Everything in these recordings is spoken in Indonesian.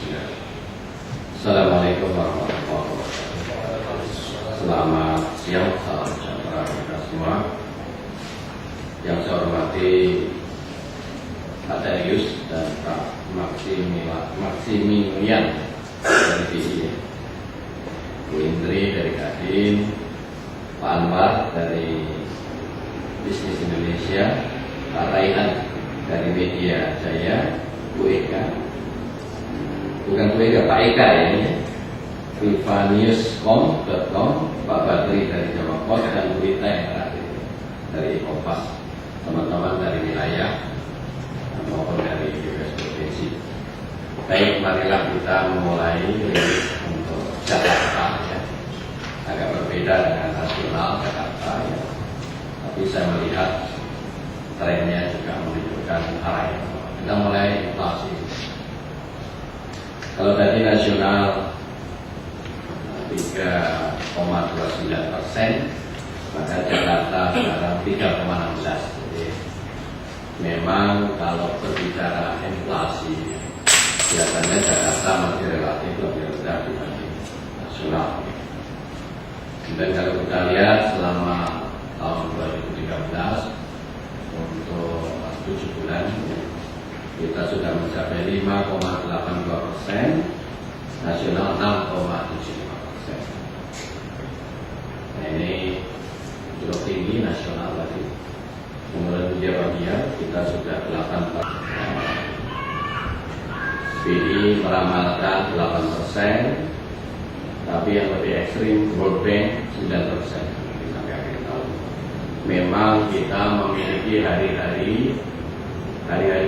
Assalamualaikum warahmatullahi wabarakatuh. Selamat siang, salam sejahtera kita semua. Yang saya hormati Pak Darius dan Pak Maximilian dari BI, Bu Indri dari Kadin, Pak Anwar dari Bisnis Indonesia, Pak Raihan dari Media Jaya, Bu Eka, bukan Bu Eka, Pak Eka ya ini, Rivanius.com, Pak Badri dari Jawa Pos, dan Bu Ita yang terakhir dari Kompas, teman-teman dari wilayah maupun dari BPS Provinsi. Baik, marilah kita memulai untuk Jakarta ya. Agak berbeda dengan nasional Jakarta ya. Tapi saya melihat trennya juga menunjukkan arah yang sama. Kita mulai inflasi. Kalau tadi nasional 3,29%, maka Jakarta sekarang 3,16%. Jadi memang kalau berbicara inflasi, biasanya Jakarta masih relatif lebih rendah dibanding nasional. Dan kalau kita lihat selama tahun 2013 untuk 7 bulan kita sudah mencapai 5,82%, nasional 6,75%. Nah ini cukup tinggi nasional tadi. Menurut dia kita sudah 8%. BI meramalkan 8%, tapi yang lebih ekstrim World Bank 9% sampai akhir tahun. Memang kita memiliki hari-hari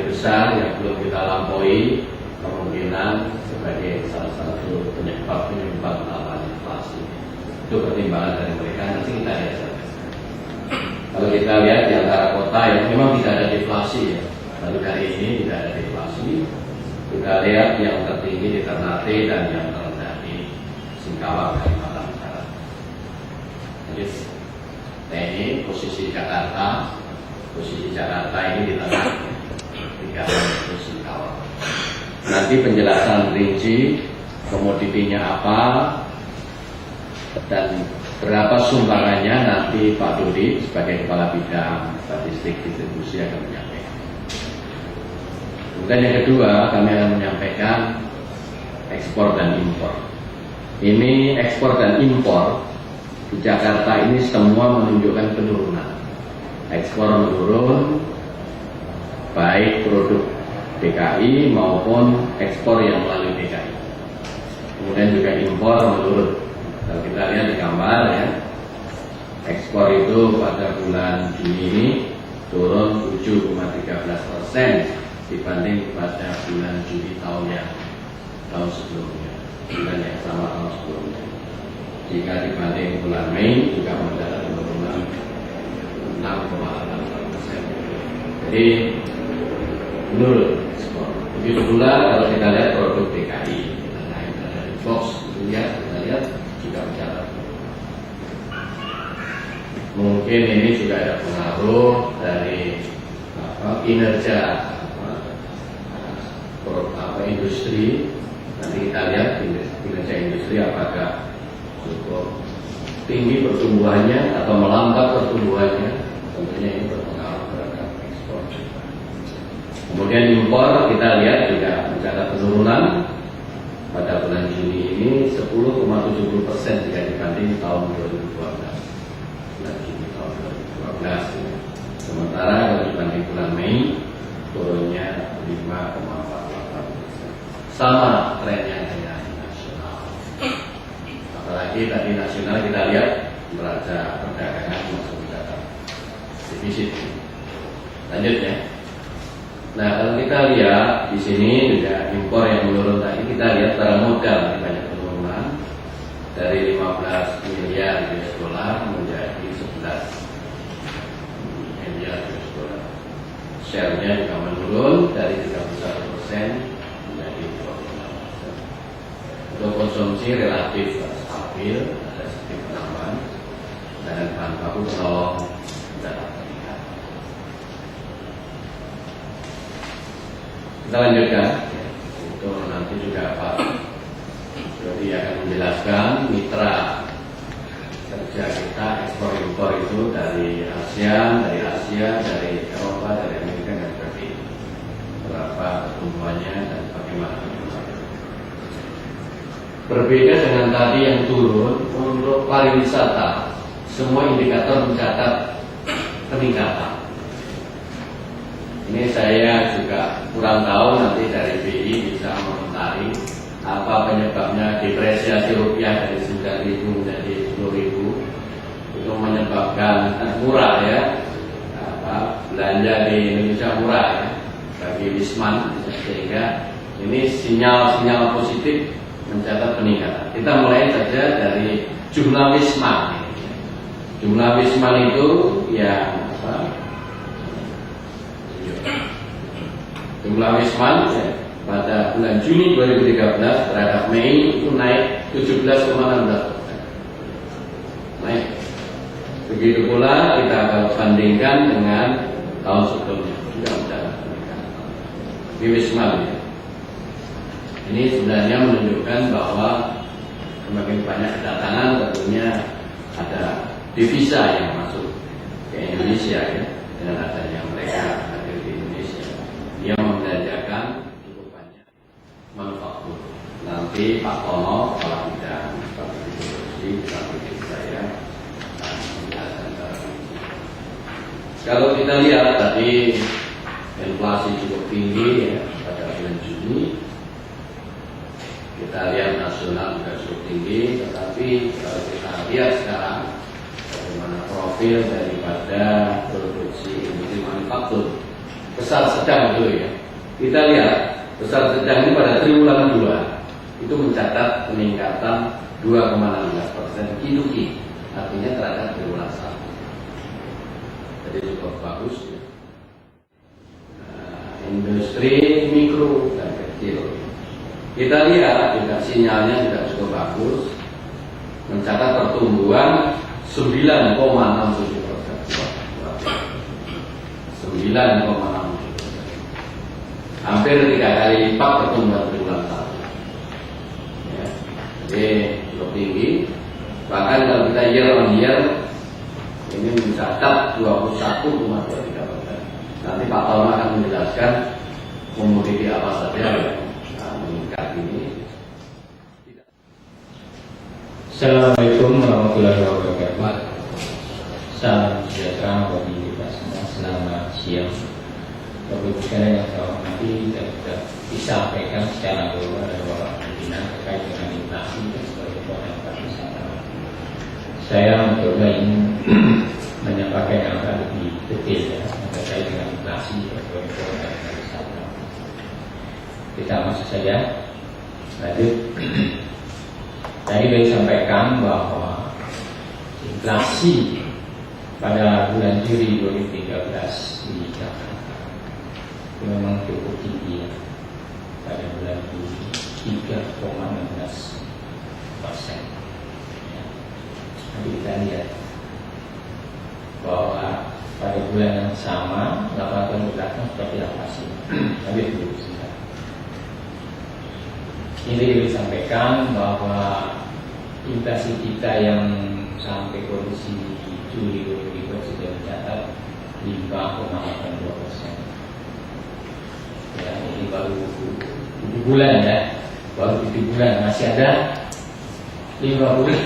besar yang belum kita lampaui, kemungkinan sebagai salah satu penyebab utama inflasi. Itu pertimbangan dari mereka, nanti kita lihat saja. Kalau kita lihat di antara kota yang memang tidak ada deflasi ya, baru kali ini tidak ada deflasi. Kita lihat yang tertinggi di Ternate dan yang terendah di Singkawang, Kalimantan Barat. Jadi ini posisi Jakarta ini di tengah, tiga posisi Singkawang. Nanti penjelasan rinci komoditinya apa dan berapa sumbangannya nanti Pak Dodi sebagai Kepala Bidang Statistik Distribusi akan menyampaikan. Kemudian yang kedua, kami akan menyampaikan ekspor dan impor. Ini ekspor dan impor di Jakarta ini semua menunjukkan penurunan. Ekspor menurun, baik produk DKI maupun ekspor yang melalui DKI. Kemudian juga impor menurun. Kalau kita lihat di gambar ya, ekspor itu pada bulan Juni ini turun 7,13% dibanding pada bulan Juli tahun sebelumnya, bulan yang sama tahun sebelumnya. Jika dibanding bulan Mei juga mencatat penurunan 6,8%. Jadi menurun ekspor. Begitu pula kalau kita lihat produk DKI, kita naik dari box, kita lihat juga mencatat. Mungkin ini juga ada pengaruh dari kinerja industri. Nanti kita lihat kinerja industri apakah cukup tinggi pertumbuhannya atau melambat pertumbuhannya. Tentunya ini berpengaruh terhadap ekspor. Kemudian impor kita lihat juga mencatat penurunan pada bulan Juni ini 10,70% jika dibanding tahun 2012. Bulan Juni tahun 2012. Sementara kalau dibanding bulan Mei turunnya 5,48%. Sama trennya dengan nasional. Apalagi tadi nasional kita lihat neraca perdagangan masuk mencatat defisit. Lanjut ya. Nah kalau kita lihat di sini juga impor yang menurun tadi, kita lihat barang modal ini banyak penurunan dari 15 miliar US dollar menjadi 11 miliar US dollar. Share-nya juga menurun dari 31% menjadi 26%. Untuk konsumsi relatif stabil, ada sedikit penambahan, dan bahan baku penolong dalam meningkat. Kita lanjutkan. Itu nanti juga Pak dia akan menjelaskan mitra kerja kita ekspor impor itu dari ASEAN, dari Asia, dari Eropa, dari Amerika dan sebagainya. Berapa pertumbuhannya dan bagaimana. Berbeda dengan tadi yang turun, untuk pariwisata semua indikator mencatat peningkatan. Ini saya juga kurang tahu, nanti dari BI bisa mengomentari apa penyebabnya depresiasi rupiah dari 9.000 menjadi 10.000 itu menyebabkan murah ya, belanja di Indonesia murah ya bagi Wisman, sehingga ini sinyal-sinyal positif mencatat peningkatan. Kita mulai saja dari jumlah Wisman. Jumlah Wisman itu yang jumlah Wisman ya, pada bulan Juni 2013 terhadap Mei itu naik 17,16%. Naik. Begitu pula kita akan bandingkan dengan tahun sebelumnya juga mencatat peningkatan. Di Wisman ya. Ini sebenarnya menunjukkan bahwa semakin banyak kedatangan, tentunya ada devisa yang masuk ke Indonesia ya, dengan adanya mereka hadir di Indonesia. Dia membelanjakan cukup banyak manufaktur. Nanti Pak Tono, Kepala Bidang Strategi Produksi, strategi saya akan menjelaskan secara rinci. Kalau kita lihat tadi inflasi cukup tinggi ya pada bulan Juni. Kita lihat nasional juga cukup tinggi, tetapi kalau kita lihat sekarang bagaimana profil daripada produksi industri manufaktur besar sedang dulu ya. Kita lihat besar sedang ini pada triwulan 2 itu mencatat peningkatan 2,16% Q2Q, artinya terhadap triwulan 1. Jadi cukup bagus ya. Industri mikro dan kecil. Kita lihat juga sinyalnya juga cukup bagus, mencatat pertumbuhan 9,67%. 9,67%. Hampir 3 kali lipat pertumbuhan triwulan 1. Ya, jadi cukup tinggi. Bahkan kalau kita year on year ini mencatat 21,23%. Nanti Pak Tono akan menjelaskan komoditi apa saja yang meningkat ini. Assalamualaikum warahmatullahi wabarakatuh. Salam sejahtera bagi kita semua. Selamat siang. Bapak Ibu sekalian yang saya hormati, saya sudah disampaikan secara global oleh Bapak Pimpinan terkait dengan inflasi dan sebagai produk pariwisata. Saya mencoba ingin menyampaikan yang agak lebih detail ya, terkait dengan inflasi dan sebagai produk pariwisata. Kita masuk saja. Lanjut. Tadi saya sampaikan bahwa inflasi pada bulan Juli 2013 di Jakarta itu memang cukup tinggi ya. Pada bulan Juli 3,16%. Ya. Nanti kita lihat bahwa pada bulan yang sama 8 tahun belakang seperti apa sih? Tapi dulu sih. Ini disampaikan bahwa inflasi kita yang sampai kondisi Juli 2013 sudah mencatat 5,82%. Ya, ini baru 7 bulan ya, baru 7 bulan, masih ada 5 bulan,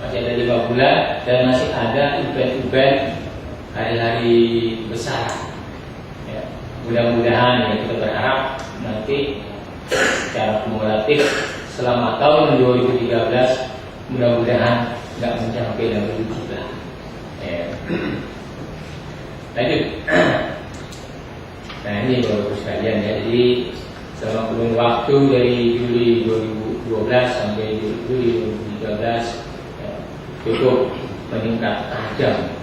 masih ada 5 bulan dan masih ada event-event hari-hari besar. Ya, mudah-mudahan ya, kita berharap nanti secara kumulatif selama tahun 2013 mudah-mudahan nggak mencapai dan berjuta. Lanjut. Nah ini Bapak sekalian ya, jadi selama kurun waktu dari Juli 2012 sampai Juli 2013 ya, cukup meningkat tajam.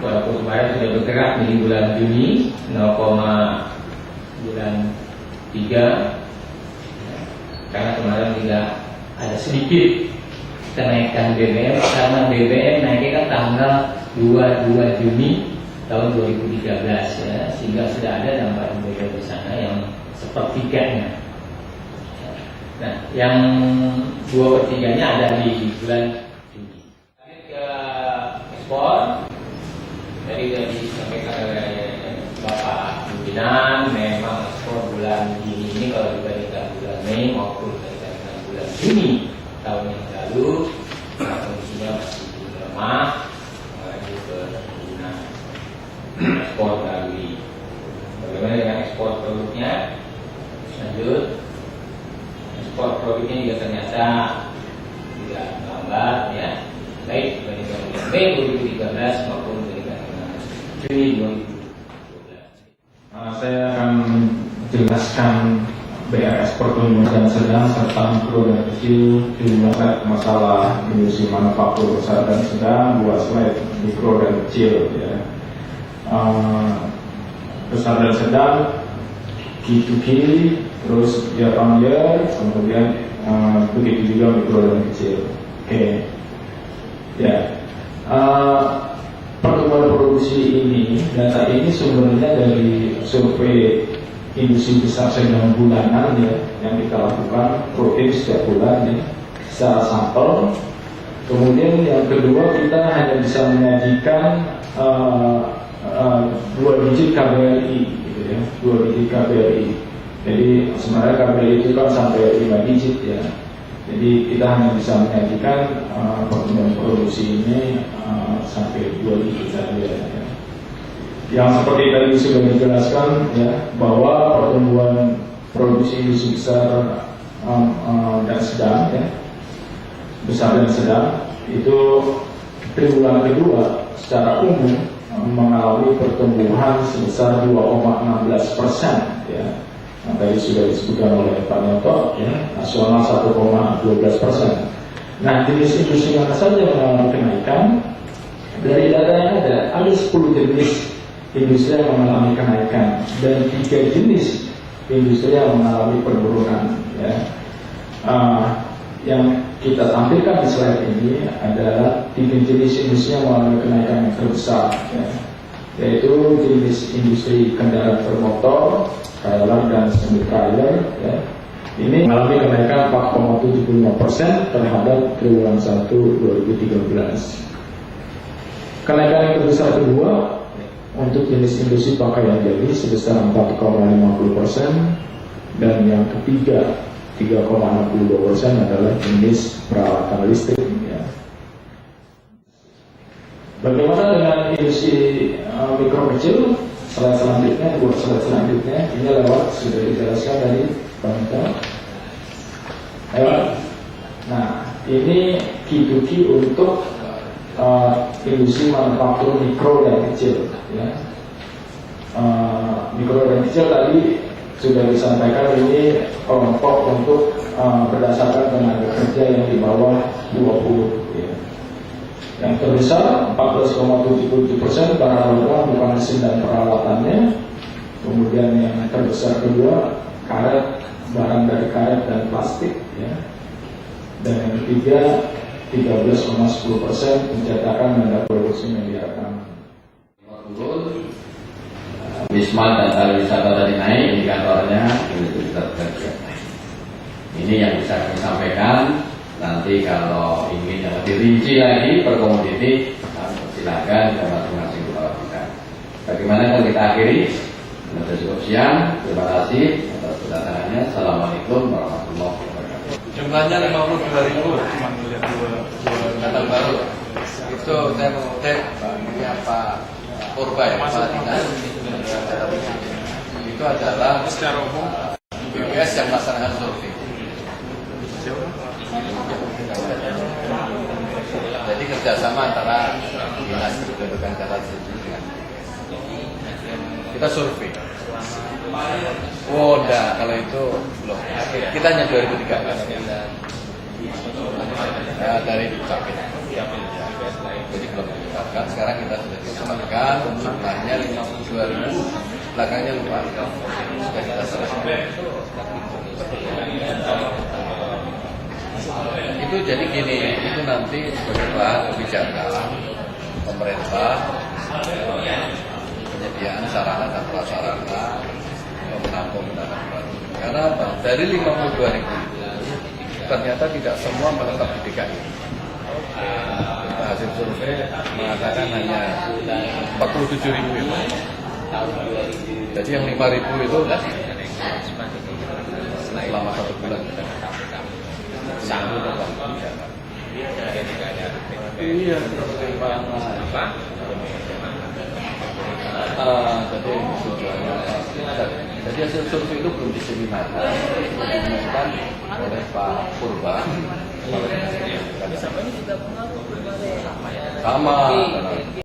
Walaupun kemarin sudah bergerak di bulan Juni 0,3 karena kemarin tidak ada sedikit kenaikan BBM karena BBM naiknya kan tanggal 22 Juni tahun 2013 ya, sehingga sudah ada dampak BBM di sana yang sepertiganya. Nah, yang 2/3-nya ada di bulan Juni. Lanjut ke ekspor. Jadi sudah disampaikan oleh Bapak Pimpinan, memang ekspor bulan Juni ini kalau dibandingkan bulan Mei maupun dibandingkan bulan Juni tahun yang lalu, kondisinya masih lemah. Mengalami penurunan ekspor melalui. Bagaimana dengan ekspor produknya? Lanjut. Ekspor produknya juga ternyata tidak lambat, ya, baik dibandingkan dengan Mei 2013 maupun dibandingkan dengan Juni 2012. Saya akan menjelaskan BRS pertumbuhan dan sedang serta mikro dan kecil, jumlah masalah industri manufaktur besar dan sedang, 2 slide mikro dan kecil, ya. Besar dan sedang Q2Q, terus year on year, kemudian begitu juga mikro dan kecil. Oke, ya. Pertumbuhan produksi ini, data ini sumbernya dari survei industri besar sedang bulanan, ya, yang kita lakukan rutin setiap bulan, ya, secara sampel. Kemudian yang kedua, kita hanya bisa menyajikan 2 digit KBRI, gitu ya, 2 digit KBRI. Jadi sebenarnya KBRI itu kan sampai 5 digit, ya. Jadi kita hanya bisa menyajikan pertumbuhan produksi ini sampai 2 digit saja, ya. Yang seperti tadi sudah dijelaskan, ya, bahwa pertumbuhan produksi industri besar dan sedang, ya, besar dan sedang itu triwulan kedua secara umum mengalami pertumbuhan sebesar 2,16%, ya. Nah, tadi sudah disebutkan oleh Pak Nyoto, ya, nasional 1,12%. Nah, jenis industri mana saja mengalami kenaikan? Dari data yang ada 10 jenis industri yang mengalami kenaikan dan 3 jenis industri yang mengalami penurunan, ya. Yang kita tampilkan di slide ini adalah 3 jenis industri yang mengalami kenaikan yang terbesar, ya, yaitu jenis industri kendaraan bermotor, trailer dan semi trailer, ya. Ini mengalami kenaikan 4,75% terhadap triwulan 1 2013. Kenaikan yang terbesar kedua untuk jenis industri pakaian jadi sebesar 4,50%, dan yang ketiga 3,62% adalah jenis peralatan listrik, ya. Bagaimana dengan industri mikro kecil? Slide selanjutnya, slide selanjutnya ini lewat sudah dijelaskan tadi Pak. Nah, ini Q2Q untuk industri manufaktur mikro dan kecil, ya. Mikro dan kecil tadi sudah disampaikan ini kelompok untuk berdasarkan tenaga kerja yang di bawah 20, ya. Yang terbesar 14,77% barang logam bukan mesin dan peralatannya. Kemudian yang terbesar kedua karet, barang dari karet dan plastik, ya. Dan yang ketiga 13,10% pencetakan dan produksi media rekaman. Wisma dan pariwisata tadi naik, indikatornya tetap terjaga. Ini yang bisa kami sampaikan. Nanti kalau ingin yang lebih rinci lagi per komoditi, silakan ke masing-masing kepala bidang. Bagaimana kalau kita akhiri? Sudah cukup siang. Terima kasih atas kedatangannya. Assalamualaikum warahmatullahi wabarakatuh. Jumlahnya 52.000, cuma melihat dua data baru. Itu saya mau cek Pak Purba, ya, Pak Dinas. Itu adalah secara umum BPS yang melaksanakan survei. Jadi kerjasama antara dinas kependudukan catatan sipil dengan kita survei. Oh, enggak, kalau itu belum. Kita hanya 2013. Ya, dari Dukcapil. Jadi belum ditetapkan. Sekarang kita sudah ditetapkan. Jumlahnya 52.000. Belakangnya lupa. Sudah kita selesai. Itu jadi gini, itu nanti sebagai bahan kebijakan pemerintah, penyediaan sarana dan prasarana menampung dana baru. Karena apa? Dari 52.000 ternyata tidak semua menetap di DKI. Hasil survei mengatakan hanya 47.000 itu. Jadi yang 5.000 itu selama 1 bulan. Iya, jadi hasil survei itu belum diseminarkan, diumumkan oleh Pak Purba. Sama.